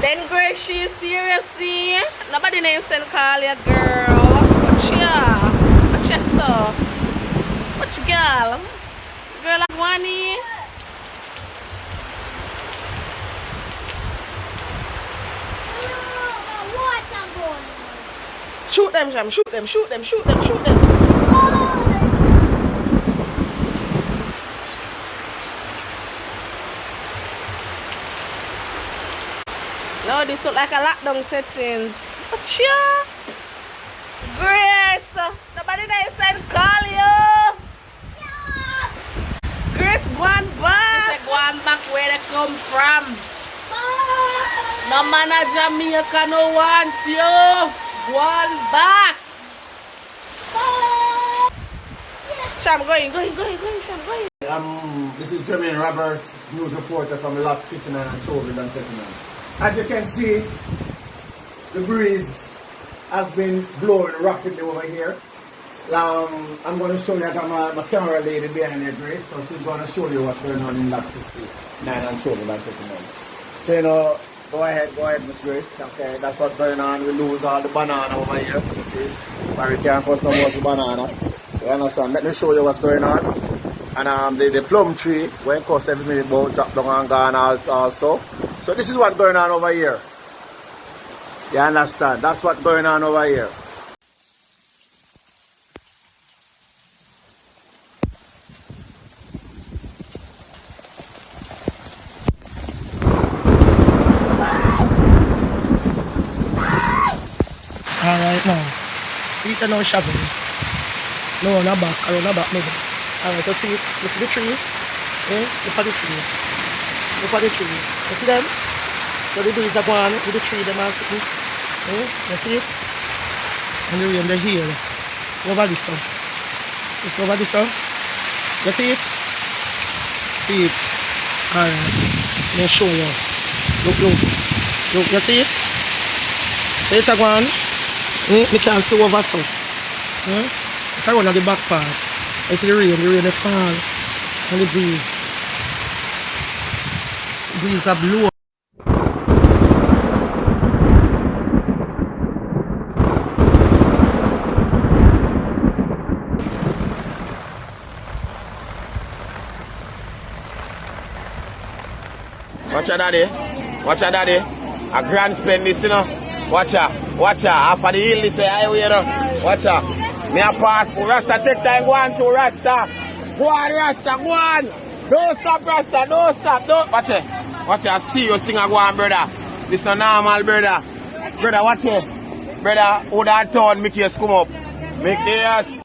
Then Grace, she serious, see? Nobody names send call you, girl. Watch ya. Watch ya, so. Watch girl. Girl, like one here. Shoot them, Jam. Shoot them, shoot them, shoot them, shoot them. No, this look like a lockdown settings. Watch ya. Grace. Nobody there said call you. Grace, go on back. Go on back where they come from. No man at Jamaica no want you. Go on back. Sham, going, Sham, going. This is Jermaine Roberts, news reporter from Lot 59 and Children and Settlement. As you can see, the breeze has been blowing rapidly over here. I'm going to show you, I got my camera lady behind there, Grace, so she's going to show you what's going on in Lot 59 and Children and Settlement. So, you know, go ahead, Miss Grace. Okay, that's what's going on. We lose all the banana over here. You see, but we can't cost no more the banana. You understand? Let me show you what's going on. And the plum tree, when it costs every minute, but drop down and gone also. So this is what's going on over here. You understand? That's what's going on over here. Alright now. See it now shoveling. No, not back, around not back, maybe. Alright, you see it? You see the tree? Eh? Look at the tree. Look at the tree. You see them? So the breeze are going with the tree, them are sitting. Eh? You see it? And the rain, they're here. Over this one. It's over this one. You see it? See it? Alright. Let me show you. Look, you see it? So it's a one. We can't see over so. It's around on the back part. I see the rain they fall. And the breeze. The breeze are blow. Watch out, daddy. Watch out, daddy. A grand spend this, you know. Watch out. After the hill, this highway, you know. Watch out. Me a passport. Rasta, take time. Go on to Rasta. Go on, Rasta. Go on. Don't stop, Rasta. Don't stop. Don't. Watch it. Watch it. Serious thing I go on, brother. This not normal, brother. Brother, watch it. Brother, hold that turn. Make yours come up. Make yours.